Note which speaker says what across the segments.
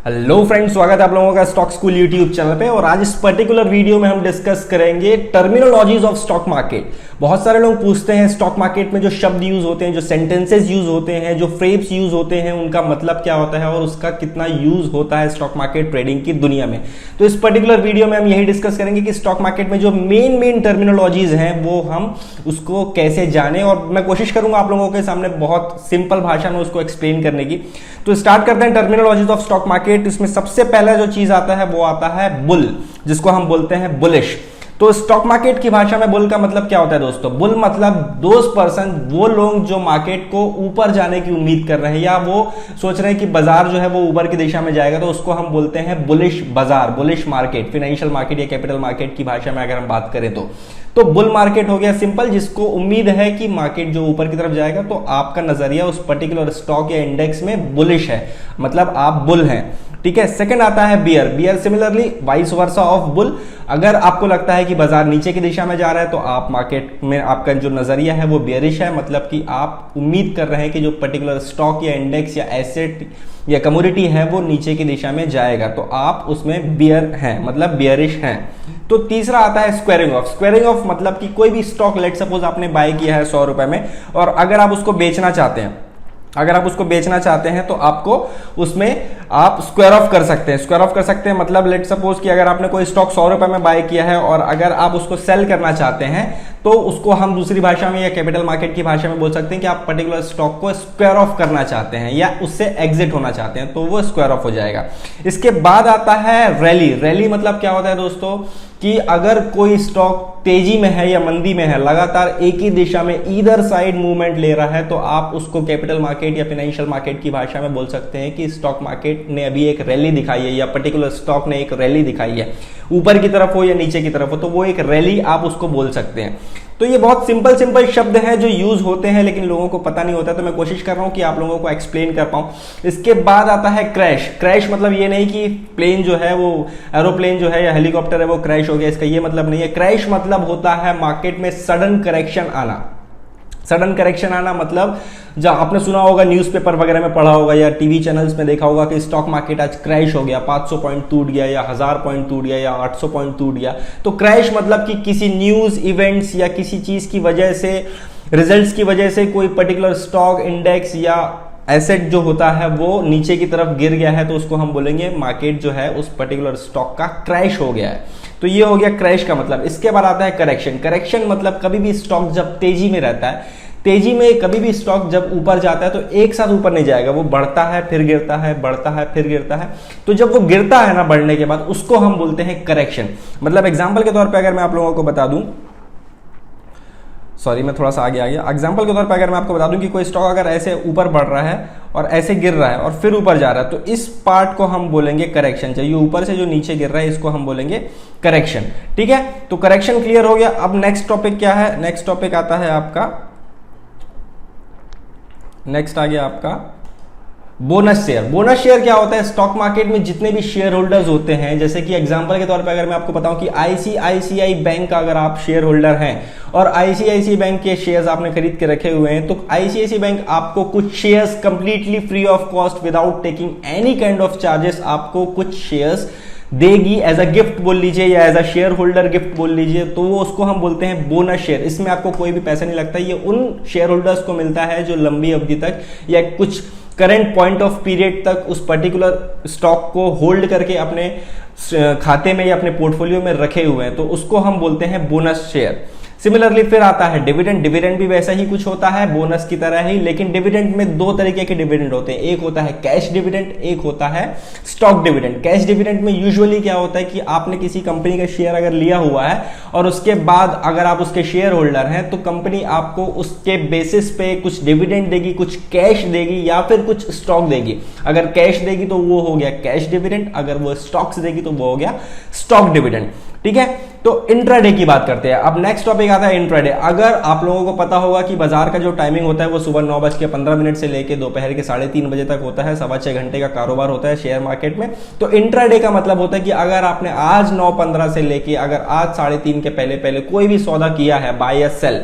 Speaker 1: Hello friends, स्वागत है आप लोगों का स्टॉक स्कूल यूट्यूब चैनल पे। और आज इस पर्टिकुलर वीडियो में हम डिस्कस करेंगे टर्मिनोलॉजीज ऑफ स्टॉक मार्केट। बहुत सारे लोग पूछते हैं स्टॉक मार्केट में जो शब्द यूज होते हैं, जो सेंटेंसेस यूज होते हैं, जो फ्रेम्स यूज होते हैं, उनका मतलब क्या होता है और उसका कितना यूज होता है स्टॉक मार्केट ट्रेडिंग की दुनिया में। तो इस पर्टिकुलर वीडियो में हम यही डिस्कस करेंगे कि स्टॉक मार्केट में जो मेन टर्मिनोलॉजीज हैं वो हम उसको कैसे जाने, और मैं कोशिश करूंगा आप लोगों के सामने बहुत सिंपल भाषा में उसको एक्सप्लेन करने की। तो स्टार्ट करते हैं टर्मिनोलॉजीज ऑफ स्टॉक मार्केट। इसमें सबसे पहला जो चीज आता है वो आता है बुल, जिसको हम बोलते हैं बुलिश। तो स्टॉक मार्केट की भाषा में बुल का मतलब क्या होता है दोस्तों? बुल मतलब दोज पर्सन, वो लोग जो मार्केट को ऊपर जाने की उम्मीद कर रहे हैं या वो सोच रहे हैं कि बाजार जो है वो ऊपर की दिशा में जाएगा, तो उसको हम बोलते हैं बुलिश बाजार, बुलिश मार्केट। फाइनेंशियल मार्केट या कैपिटल मार्केट की भाषा में अगर हम बात करें तो बुल मार्केट हो गया सिंपल, जिसको उम्मीद है कि मार्केट जो ऊपर की तरफ जाएगा तो आपका नजरिया उस पर्टिकुलर स्टॉक या इंडेक्स में बुलिश है, मतलब आप बुल हैं। ठीक है। सेकंड आता है bear. Bear similarly vice versa of bull. अगर आपको लगता है कि बाजार नीचे की दिशा में जा रहा है तो आप मार्केट में आपका जो नजरिया है वो बियरिश है, मतलब कि आप उम्मीद कर रहे हैं कि जो पर्टिकुलर स्टॉक या इंडेक्स या एसेट या कमोडिटी है वो नीचे की दिशा में जाएगा, तो आप उसमें बियर हैं, मतलब बियरिश हैं। तो तीसरा आता है स्क्वेयरिंग ऑफ। स्क्वेयरिंग ऑफ मतलब कि कोई भी स्टॉक, लेट सपोज आपने बाय किया है 100 रुपए में, और अगर आप उसको बेचना चाहते हैं, तो आपको उसमें आप स्क्वायर ऑफ कर सकते हैं। स्क्वायर ऑफ कर सकते हैं मतलब लेट सपोज कि अगर आपने कोई स्टॉक 100 रुपए में बाय किया है और अगर आप उसको सेल करना चाहते हैं तो उसको हम दूसरी भाषा में या कैपिटल मार्केट की भाषा में बोल सकते हैं कि आप पर्टिकुलर स्टॉक को स्क्वायर ऑफ करना चाहते हैं या उससे एग्जिट होना चाहते हैं, तो वो स्क्वायर ऑफ हो जाएगा। इसके बाद आता है रैली। रैली मतलब क्या होता है दोस्तों कि अगर कोई स्टॉक तेजी में है या मंदी में है, लगातार एक ही दिशा में ईदर साइड मूवमेंट ले रहा है, तो आप उसको कैपिटल मार्केट या फाइनेंशियल मार्केट की भाषा में बोल सकते हैं कि स्टॉक मार्केट ने अभी एक रैली दिखाई है या पर्टिकुलर स्टॉक ने एक रैली दिखाई है, ऊपर की तरफ हो या नीचे की तरफ हो, तो वो एक रैली आप उसको बोल सकते हैं। तो ये बहुत सिंपल शब्द हैं जो यूज होते हैं लेकिन लोगों को पता नहीं होता, तो मैं कोशिश कर रहा हूं कि आप लोगों को एक्सप्लेन कर पाऊं। इसके बाद आता है क्रैश। क्रैश मतलब ये नहीं कि प्लेन जो है वो, एरोप्लेन जो है या हेलीकॉप्टर है वो क्रैश हो गया, इसका ये मतलब नहीं है। क्रैश मतलब होता है मार्केट में सडन करेक्शन आना। सडन करेक्शन आना मतलब जब आपने सुना होगा, न्यूज़पेपर वगैरह में पढ़ा होगा या टीवी चैनल्स में देखा होगा कि स्टॉक मार्केट आज क्रैश हो गया, 500 पॉइंट टूट गया या 1000 पॉइंट टूट गया या 800 पॉइंट टूट गया। तो क्रैश मतलब कि किसी न्यूज इवेंट्स या किसी चीज की वजह से, रिजल्ट्स की वजह से कोई पर्टिकुलर स्टॉक, इंडेक्स या एसेट जो होता है वो नीचे की तरफ गिर गया है, तो उसको हम बोलेंगे मार्केट जो है उस पर्टिकुलर स्टॉक का क्रैश हो गया है। तो ये हो गया क्रैश का मतलब। इसके बाद आता है करेक्शन। करेक्शन मतलब कभी भी स्टॉक जब तेजी में रहता है, तेजी में कभी भी स्टॉक जब ऊपर जाता है तो एक साथ ऊपर नहीं जाएगा, वो बढ़ता है फिर गिरता है, बढ़ता है फिर गिरता है। तो जब वो गिरता है ना बढ़ने के बाद, उसको हम बोलते हैं करेक्शन। मतलब एग्जांपल के तौर पे अगर मैं आप लोगों को बता दूं, सॉरी मैं थोड़ा सा आगे आ गया। एग्जांपल के तौर पे अगर मैं आपको बता दूं कि कोई स्टॉक अगर ऐसे ऊपर बढ़ रहा है और ऐसे गिर रहा है और फिर ऊपर जा रहा है, तो इस पार्ट को हम बोलेंगे करेक्शन। चाहिए ऊपर से जो नीचे गिर रहा है इसको हम बोलेंगे करेक्शन। ठीक है, तो करेक्शन क्लियर हो गया। अब नेक्स्ट टॉपिक क्या है? नेक्स्ट टॉपिक आता है आपका, नेक्स्ट आ गया आपका बोनस शेयर। बोनस शेयर क्या होता है? स्टॉक मार्केट में जितने भी शेयर होल्डर्स होते हैं, जैसे कि एग्जांपल के तौर पे अगर मैं आपको बताऊं कि आईसीआईसीआई बैंक का अगर आप शेयर होल्डर हैं और आईसीआईसीआई बैंक के शेयर्स आपने खरीद के रखे हुए हैं, तो आईसीआईसीआई बैंक आपको कुछ shares completely free of cost, without taking any kind of charges, आपको कुछ शेयर्स देगी एज अ गिफ्ट बोल लीजिए या as a shareholder gift बोल लीजिए, तो वो उसको हम बोलते हैं बोनस शेयर। इसमें आपको कोई भी पैसा नहीं लगता, ये उन शेयर होल्डर्स को मिलता है जो लंबी अवधि तक या कुछ करंट पॉइंट ऑफ पीरियड तक उस पर्टिकुलर स्टॉक को होल्ड करके अपने खाते में या अपने पोर्टफोलियो में रखे हुए हैं, तो उसको हम बोलते हैं बोनस शेयर। सिमिलरली फिर आता है डिविडेंड। डिविडेंड भी वैसा ही कुछ होता है, बोनस की तरह ही, लेकिन डिविडेंड में दो तरीके के डिविडेंड होते हैं। एक होता है कैश डिविडेंड, एक होता है स्टॉक डिविडेंड। कैश डिविडेंड में यूजुअली क्या होता है कि आपने किसी कंपनी का शेयर अगर लिया हुआ है और उसके बाद अगर आप उसके शेयर होल्डर हैं, तो कंपनी आपको उसके बेसिस पे कुछ डिविडेंड देगी, कुछ कैश देगी या फिर कुछ स्टॉक देगी। अगर कैश देगी तो वो हो गया कैश डिविडेंड, अगर वो स्टॉक्स देगी तो वो हो गया स्टॉक डिविडेंड। ठीक है, तो इंट्राडे की बात करते हैं। अब नेक्स्ट टॉपिक आता है इंट्राडे। अगर आप लोगों को पता होगा कि बाजार का जो टाइमिंग होता है वो सुबह 9:15 से लेके दोपहर के 3:30 बजे तक होता है, 6.25 घंटे का कारोबार होता है शेयर मार्केट में। तो इंट्राडे का मतलब होता है कि अगर आपने आज 9:15 से लेके अगर आज 3:30 के पहले कोई भी सौदा किया है, बाय या सेल,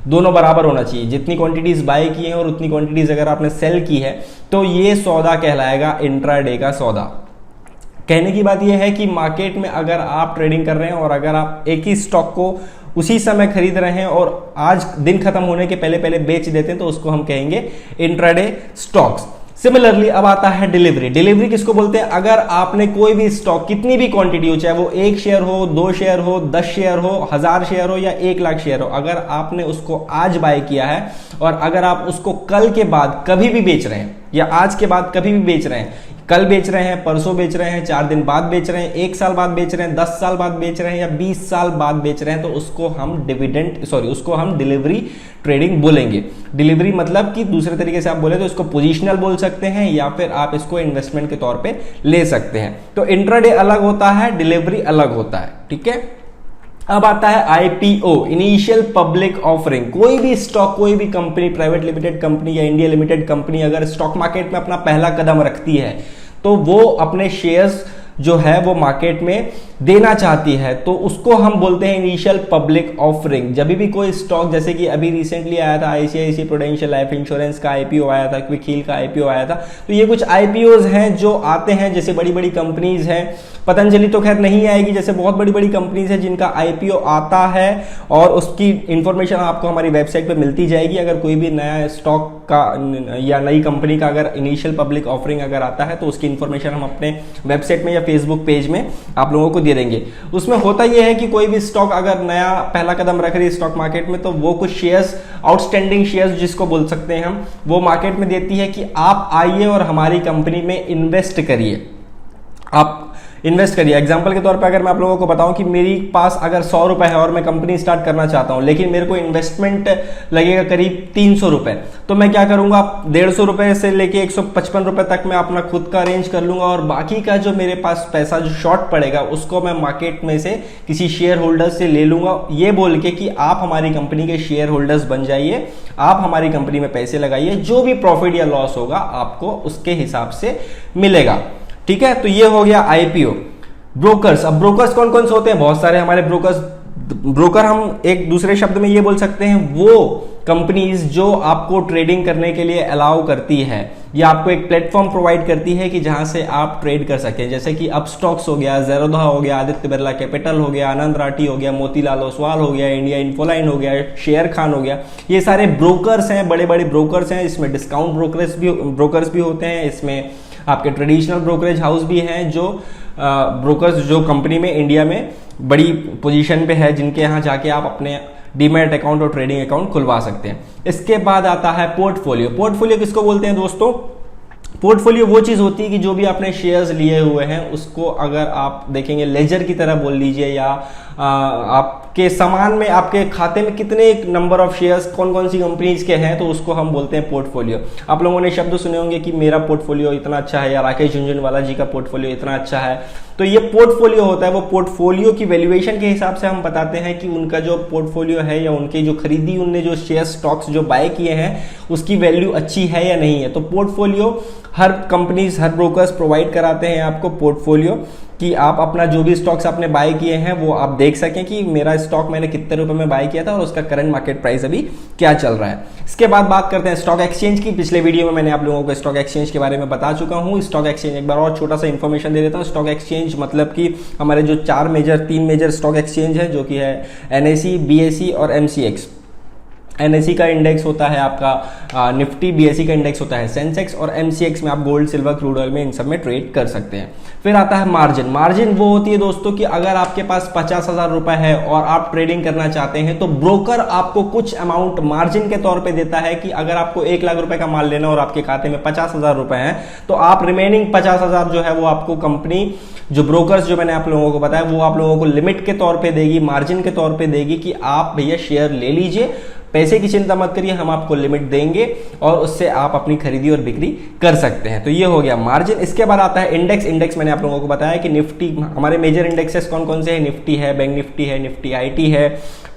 Speaker 1: दोनों बराबर होना चाहिए। जितनी क्वांटिटीज बाय की हैं और उतनी क्वांटिटीज अगर आपने सेल की है, तो ये सौदा कहलाएगा इंट्राडे का सौदा। कहने की बात यह है कि मार्केट में अगर आप ट्रेडिंग कर रहे हैं और अगर आप एक ही स्टॉक को उसी समय खरीद रहे हैं और आज दिन खत्म होने के पहले पहले बेच देते हैं तो उसको हम कहेंगे इंट्राडे स्टॉक्स। सिमिलरली अब आता है डिलीवरी। डिलीवरी किसको बोलते हैं? अगर आपने कोई भी स्टॉक कितनी भी क्वांटिटी हो, चाहे वो 1 शेयर हो, 2 शेयर हो, 10 शेयर हो, 1000 शेयर हो या 1 लाख शेयर हो, अगर आपने उसको आज बाय किया है और अगर आप उसको कल के बाद कभी भी बेच रहे हैं या आज के बाद कभी भी बेच रहे हैं, कल बेच रहे हैं, परसों बेच रहे हैं, 4 दिन बाद बेच रहे हैं, 1 साल बाद बेच रहे हैं, 10 साल बाद बेच रहे हैं या 20 साल बाद बेच रहे हैं, तो उसको हम डिलीवरी ट्रेडिंग बोलेंगे। डिलीवरी मतलब कि दूसरे तरीके से आप बोले तो इसको पोजिशनल बोल सकते हैं या फिर आप इसको इन्वेस्टमेंट के तौर पे ले सकते हैं। तो इंट्राडे अलग होता है, डिलीवरी अलग होता है, ठीक है। अब आता है आईपीओ, इनिशियल पब्लिक ऑफरिंग। कोई भी स्टॉक, कोई भी कंपनी, प्राइवेट लिमिटेड कंपनी या इंडिया लिमिटेड कंपनी अगर स्टॉक मार्केट में अपना पहला कदम रखती है तो वो अपने शेयर्स जो है वो मार्केट में देना चाहती है, तो उसको हम बोलते हैं इनिशियल पब्लिक ऑफरिंग। जब भी कोई स्टॉक, जैसे कि अभी रिसेंटली आया था आईसीआईसी प्रूडेंशियल लाइफ इंश्योरेंस का आईपीओ आया था, क्विक हील का आईपीओ आया था, तो ये कुछ आईपीओज हैं जो आते हैं। जैसे बड़ी बड़ी कंपनीज हैं, पतंजलि तो खैर नहीं आएगी, जैसे बहुत बड़ी बड़ी कंपनीज हैं जिनका आईपीओ आता है और उसकी इंफॉर्मेशन आपको हमारी वेबसाइट पे मिलती जाएगी। अगर कोई भी नया स्टॉक का या नई कंपनी का अगर इनिशियल पब्लिक ऑफरिंग अगर आता है तो उसकी इंफॉर्मेशन हम अपने वेबसाइट में या फेसबुक पेज में आप लोगों को दे देंगे। उसमें होता यह है कि कोई भी स्टॉक अगर नया पहला कदम रख रही है स्टॉक मार्केट में, तो वो कुछ शेयर्स, आउटस्टैंडिंग शेयर्स जिसको बोल सकते हैं हम, वो मार्केट में देती है कि आप आइए और हमारी कंपनी में इन्वेस्ट करिए। आप इन्वेस्ट करिए। एग्जाम्पल के तौर पे अगर मैं आप लोगों को बताऊं कि मेरी पास अगर 100 रुपए है और मैं कंपनी स्टार्ट करना चाहता हूं, लेकिन मेरे को इन्वेस्टमेंट लगेगा करीब 300 रुपए, तो मैं क्या करूंगा, 150 रुपए से लेके 155 रुपए तक मैं अपना खुद का अरेंज कर लूंगा और बाकी का जो मेरे पास पैसा जो शॉर्ट पड़ेगा उसको मैं मार्केट में से किसी शेयर होल्डर से ले लूंगा, ये बोल के कि आप हमारी कंपनी के शेयर होल्डर्स बन जाइए, आप हमारी कंपनी में पैसे लगाइए, जो भी प्रॉफिट या लॉस होगा आपको उसके हिसाब से मिलेगा। ठीक है, तो ये हो गया आईपीओ। ब्रोकर्स, अब ब्रोकर्स कौन कौन से होते हैं? बहुत सारे हमारे ब्रोकर हम एक दूसरे शब्द में ये बोल सकते हैं वो कंपनीज जो आपको ट्रेडिंग करने के लिए अलाउ करती है या आपको एक प्लेटफॉर्म प्रोवाइड करती है कि जहां से आप ट्रेड कर सकें। जैसे कि अपस्टॉक्स हो गया, ज़ेरोधा हो गया, आदित्य बिरला कैपिटल हो गया, आनंद राठी हो गया, मोतीलाल ओसवाल हो गया, इंडिया इन्फोलाइन हो गया, शेयर खान हो गया। ये सारे ब्रोकर्स हैं, बड़े बड़े ब्रोकर्स हैं। इसमें डिस्काउंट ब्रोकर्स भी होते हैं, इसमें आपके ट्रेडिशनल ब्रोकरेज हाउस भी हैं जो ब्रोकर्स जो कंपनी में इंडिया में बड़ी पोजीशन पे है, जिनके यहाँ जाके आप अपने डीमैट अकाउंट और ट्रेडिंग अकाउंट खुलवा सकते हैं। इसके बाद आता है पोर्टफोलियो। पोर्टफोलियो किसको बोलते हैं दोस्तों? पोर्टफोलियो वो चीज होती है कि जो भी आपने शेयर्स लिए हुए हैं उसको अगर आप देखेंगे लेजर की तरह बोल लीजिए, या आपके सामान में, आपके खाते में कितने नंबर ऑफ शेयर्स कौन कौन सी कंपनीज के हैं, तो उसको हम बोलते हैं पोर्टफोलियो। आप लोगों ने शब्द सुने होंगे कि मेरा पोर्टफोलियो इतना अच्छा है या राकेश झुनझुनवाला जी का पोर्टफोलियो इतना अच्छा है, तो ये पोर्टफोलियो होता है। वो पोर्टफोलियो की वैल्यूएशन के हिसाब से हम बताते हैं कि उनका जो पोर्टफोलियो है या उनकी जो खरीदी, उनने जो शेयर स्टॉक्स जो बाय किए हैं उसकी वैल्यू अच्छी है या नहीं है। तो पोर्टफोलियो हर कंपनीज, हर ब्रोकर्स प्रोवाइड कराते हैं आपको पोर्टफोलियो, कि आप अपना जो भी स्टॉक्स आपने बाय किए हैं वो आप देख सकें कि मेरा स्टॉक मैंने कितने रुपए में बाय किया था और उसका करंट मार्केट प्राइस अभी क्या चल रहा है। इसके बाद बात करते हैं स्टॉक एक्सचेंज की। पिछले वीडियो में मैंने आप लोगों को स्टॉक एक्सचेंज के बारे में बता चुका हूं। स्टॉक एक्सचेंज एक बार और छोटा सा इन्फॉर्मेशन दे देता हूं। स्टॉक एक्सचेंज मतलब कि हमारे जो 3 मेजर स्टॉक एक्सचेंज है, जो कि है NSE, BSE और MCX। NSE का इंडेक्स होता है आपका निफ्टी, BSE का इंडेक्स होता है सेंसेक्स, और MCX में आप गोल्ड, सिल्वर, क्रूड ऑयल में इन सब में ट्रेड कर सकते हैं। फिर आता है मार्जिन। मार्जिन वो होती है दोस्तों कि अगर आपके पास 50,000 रुपए है और आप ट्रेडिंग करना चाहते हैं तो ब्रोकर आपको कुछ अमाउंट मार्जिन के तौर पे देता है कि अगर आपको 1 लाख रुपए का माल लेना और आपके खाते में 50,000 रुपए हैं तो आप रिमेनिंग 50,000 जो है वो आपको कंपनी, जो ब्रोकर्स जो मैंने आप लोगों को बताया, वो आप लोगों को लिमिट के तौर पे देगी, मार्जिन के तौर पे देगी कि आप भैया शेयर ले लीजिए, पैसे की चिंता मत करिए, हम आपको लिमिट देंगे और उससे आप अपनी खरीदी और बिक्री कर सकते हैं। तो ये हो गया मार्जिन। इसके बाद आता है इंडेक्स। इंडेक्स मैंने आप लोगों को बताया कि निफ्टी, हमारे मेजर इंडेक्सेस कौन कौन से हैं? निफ्टी है, बैंक निफ्टी है, निफ्टी IT है,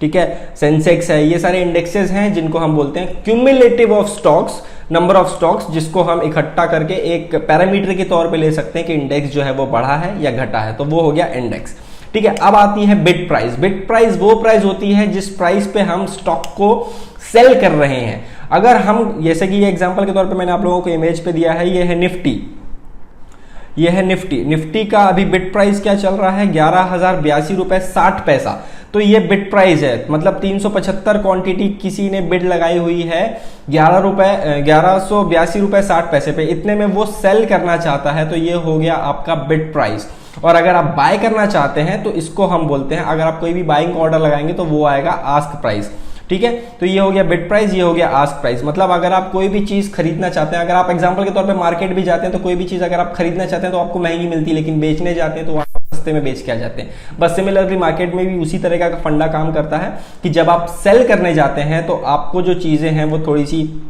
Speaker 1: ठीक है, सेंसेक्स है। ये सारे इंडेक्सेस हैं जिनको हम बोलते हैं cumulative of stocks, number of stocks, जिसको हम इकट्ठा करके एक पैरामीटर के तौर पे ले सकते हैं कि इंडेक्स जो है वो बढ़ा है या घटा है, तो वो हो गया इंडेक्स। ठीक है, अब आती है बिड प्राइस। बिड प्राइस वो प्राइस होती है जिस प्राइस पे हम स्टॉक को सेल कर रहे हैं। अगर हम, जैसे कि ये एग्जांपल के तौर पे मैंने आप लोगों को इमेज पे दिया है, ये है निफ्टी। ये है निफ्टी। निफ्टी का अभी बिड प्राइस क्या चल रहा है, 11,082.60 रुपए। तो ये बिड प्राइस है, मतलब 375 क्वांटिटी किसी ने बिड लगाई हुई है 11,182.60 पे, इतने में वो सेल करना चाहता है, तो ये हो गया आपका बिड प्राइस। और अगर आप बाय करना चाहते हैं तो इसको हम बोलते हैं, अगर आप कोई भी बाइंग ऑर्डर लगाएंगे तो वो आएगा आस्क प्राइस। ठीक है, तो ये हो गया बिड प्राइस, ये हो गया आस्क प्राइस। मतलब अगर आप कोई भी चीज खरीदना चाहते हैं, अगर आप एग्जांपल के तौर पे मार्केट भी जाते हैं तो कोई भी चीज अगर आप खरीदना चाहते हैं तो आपको महंगी मिलती है, लेकिन बेचने जाते हैं तो आप सस्ते में बेच के आ जाते हैं। बस सिमिलरली मार्केट में भी उसी तरह का फंडा काम करता है कि जब आप सेल करने जाते हैं तो आपको जो चीजें हैं वो थोड़ी सी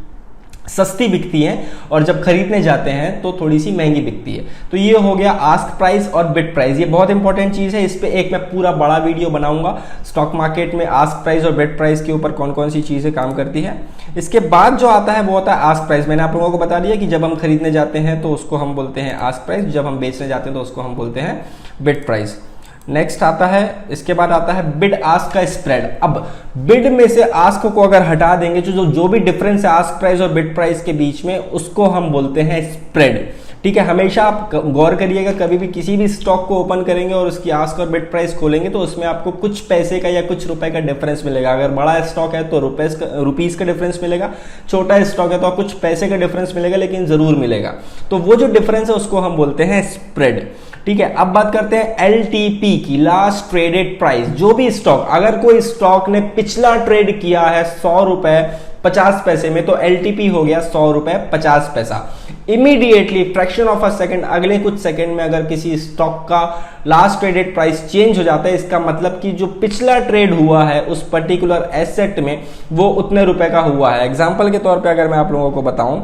Speaker 1: सस्ती बिकती हैं, और जब खरीदने जाते हैं तो थोड़ी सी महंगी बिकती है। तो ये हो गया आस्क प्राइस और बिड प्राइस, ये बहुत इंपॉर्टेंट चीज है। इस पे एक मैं पूरा बड़ा वीडियो बनाऊंगा, स्टॉक मार्केट में आस्क प्राइस और बिड प्राइस के ऊपर कौन कौन सी चीजें काम करती है। इसके बाद जो आता है वो होता है आस्क प्राइस। मैंने आप लोगों को बता दिया कि जब हम खरीदने जाते हैं तो उसको हम बोलते हैं आस्क प्राइस, जब हम बेचने जाते हैं तो उसको हम बोलते हैं बिड प्राइस। नेक्स्ट आता है, इसके बाद आता है बिड आस्क का स्प्रेड। अब बिड में से आस्क को अगर हटा देंगे तो जो भी डिफरेंस है आस्क प्राइस और बिड प्राइस के बीच में, उसको हम बोलते हैं स्प्रेड। ठीक है, हमेशा आप गौर करिएगा, कभी भी किसी भी स्टॉक को ओपन करेंगे और उसकी आस्क और बिड प्राइस खोलेंगे तो उसमें आपको कुछ पैसे का या कुछ रुपए का डिफरेंस मिलेगा। अगर बड़ा स्टॉक है तो रुपीस का डिफरेंस मिलेगा, छोटा स्टॉक है तो कुछ पैसे का डिफरेंस मिलेगा, लेकिन जरूर मिलेगा। तो वो जो डिफरेंस है उसको हम बोलते हैं स्प्रेड। ठीक है, अब बात करते हैं एलटीपी की, लास्ट ट्रेडेड प्राइस। जो भी स्टॉक, अगर कोई स्टॉक ने पिछला ट्रेड किया है 100 रुपए 50 पैसे में, तो एलटीपी हो गया 100 रुपए 50 पैसा। Immediately fraction of a second, अगले कुछ सेकंड में अगर किसी स्टॉक का लास्ट ट्रेडेड प्राइस चेंज हो जाता है, इसका मतलब कि जो पिछला ट्रेड हुआ है उस पर्टिकुलर एसेट में वो उतने रुपए का हुआ है। एग्जांपल के तौर पे अगर मैं आप लोगों को बताऊं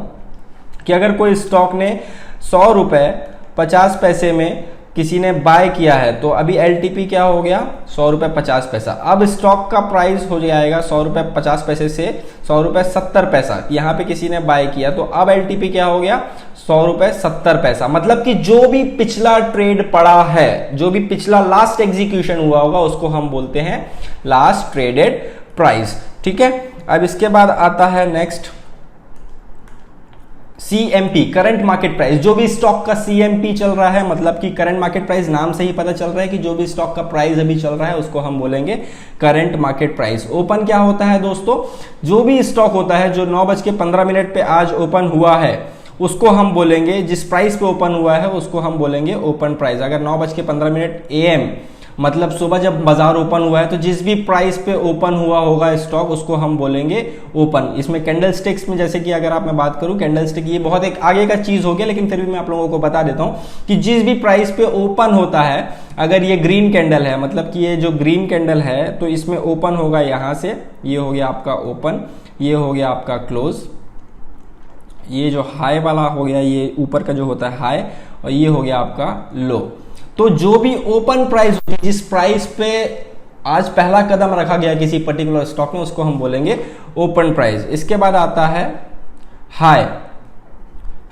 Speaker 1: कि अगर कोई स्टॉक ने 100 रुपए 50 पैसे में किसी ने बाय किया है, तो अभी एलटीपी क्या हो गया, 100 रुपए 50 पैसा। अब स्टॉक का प्राइस हो जाएगा 100 रुपए 50 पैसे से 100 रुपए 70 पैसा, यहां पे किसी ने बाय किया, तो अब एलटीपी क्या हो गया, 100 रुपए 70 पैसा। मतलब कि जो भी पिछला ट्रेड पड़ा है, जो भी पिछला लास्ट एग्जीक्यूशन हुआ होगा, उसको हम बोलते हैं लास्ट ट्रेडेड प्राइस। ठीक है, अब इसके बाद आता है next CMP, current market price. जो भी स्टॉक का सीएमपी चल रहा है, मतलब कि करंट मार्केट प्राइस, नाम से ही पता चल रहा है कि जो भी स्टॉक का प्राइस अभी चल रहा है उसको हम बोलेंगे करंट मार्केट प्राइस। ओपन क्या होता है दोस्तों, जो भी स्टॉक होता है जो 9:15 पे आज ओपन हुआ है उसको हम बोलेंगे, जिस प्राइस पे ओपन हुआ है उसको हम बोलेंगे ओपन प्राइस। अगर 9:15 AM मतलब सुबह जब बाजार ओपन हुआ है, तो जिस भी प्राइस पे ओपन हुआ होगा स्टॉक उसको हम बोलेंगे ओपन। इसमें कैंडल स्टिक्स में, जैसे कि अगर आप मैं बात करूं, कैंडल स्टिक ये बहुत एक आगे का चीज हो गया, लेकिन फिर भी मैं आप लोगों को बता देता हूं कि जिस भी प्राइस पे ओपन होता है, अगर ये ग्रीन कैंडल है, मतलब कि ये जो ग्रीन कैंडल है, तो इसमें ओपन होगा यहां से, ये हो गया आपका ओपन, ये हो गया आपका क्लोज, ये जो हाई वाला हो गया, ये ऊपर का जो होता है हाई, और ये हो गया आपका लो। तो जो भी ओपन प्राइस, जिस प्राइस पे आज पहला कदम रखा गया किसी पर्टिकुलर स्टॉक में, उसको हम बोलेंगे ओपन प्राइस। इसके बाद आता है हाई।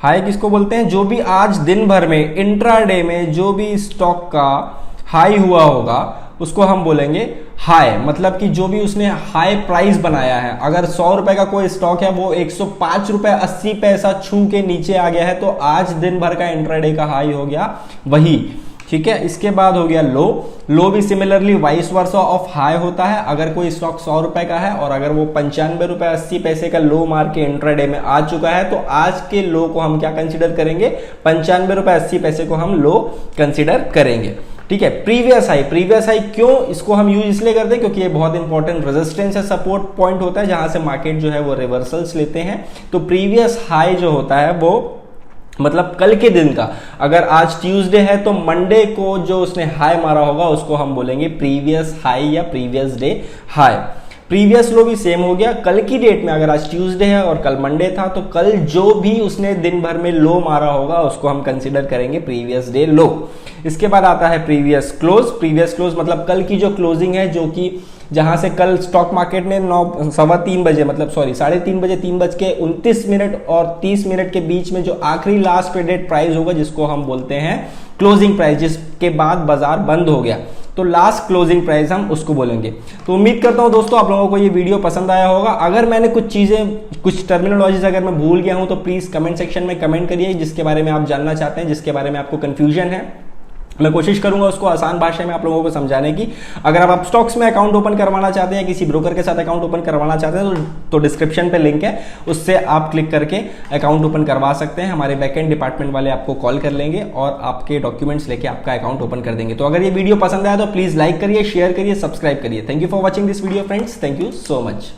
Speaker 1: हाई किसको बोलते हैं, जो भी आज दिन भर में इंट्राडे में जो भी स्टॉक का हाई हुआ होगा उसको हम बोलेंगे हाई। मतलब कि जो भी उसने हाई प्राइस बनाया है, अगर 100 रुपए का कोई स्टॉक है, वो 105 रुपए 80 पैसा छू के नीचे आ गया है, तो आज दिन भर का इंट्राडे का हाई हो गया वही। ठीक है, इसके बाद हो गया लो। लो भी similarly vice versa of high होता है। अगर कोई स्टॉक 100 रुपए का है और अगर वो 95 रुपए 80 पैसे का लो मार के इंट्राडे में आ चुका है, तो आज के लो को हम क्या कंसीडर करेंगे, 95 रुपए 80 पैसे को हम लो कंसीडर करेंगे। ठीक है, प्रीवियस हाई। प्रीवियस हाई क्यों इसको हम यूज इसलिए करते हैं क्योंकि ये बहुत इंपॉर्टेंट रेजिस्टेंस या सपोर्ट पॉइंट होता है, जहां से मार्केट जो है वो रिवर्सल्स लेते हैं। तो प्रीवियस हाई जो होता है वो मतलब कल के दिन का, अगर आज ट्यूसडे है तो मंडे को जो उसने हाई मारा होगा उसको हम बोलेंगे प्रीवियस हाई या प्रीवियस डे हाई। प्रीवियस लो भी सेम हो गया, कल की डेट में अगर आज ट्यूसडे है और कल मंडे था, तो कल जो भी उसने दिन भर में लो मारा होगा उसको हम कंसीडर करेंगे प्रीवियस डे लो। इसके बाद आता है प्रीवियस क्लोज। प्रीवियस क्लोज मतलब कल की जो क्लोजिंग है, जो कि जहां से कल स्टॉक मार्केट ने 3:15 बजे, मतलब सॉरी 3:30 बजे 3:29 और 30 के बीच में जो आखिरी लास्ट ट्रेडेड प्राइस होगा, जिसको हम बोलते हैं क्लोजिंग प्राइस, जिसके बाद बाजार बंद हो गया, तो लास्ट क्लोजिंग प्राइस हम उसको बोलेंगे। तो उम्मीद करता हूं दोस्तों आप लोगों को ये वीडियो पसंद आया होगा। अगर मैंने कुछ चीजें, कुछ टर्मिनोलॉजीज अगर मैं भूल गया हूं तो प्लीज कमेंट सेक्शन में कमेंट करिए, जिसके बारे में आप जानना चाहते हैं, जिसके बारे में आपको कंफ्यूजन है। मैं कोशिश करूंगा उसको आसान भाषा में आप लोगों को समझाने की। अगर आप स्टॉक्स में अकाउंट ओपन करवाना चाहते हैं, किसी ब्रोकर के साथ अकाउंट ओपन करवाना चाहते हैं तो डिस्क्रिप्शन पे लिंक है, उससे आप क्लिक करके अकाउंट ओपन करवा सकते हैं। हमारे बैकएंड डिपार्टमेंट वाले आपको कॉल कर लेंगे और आपके डॉक्यूमेंट्स लेके आपका अकाउंट ओपन कर देंगे। तो अगर ये वीडियो पसंद आया तो प्लीज लाइक करिए, शेयर करिए, सब्सक्राइब करिए। Thank you for watching this video friends, thank you so much.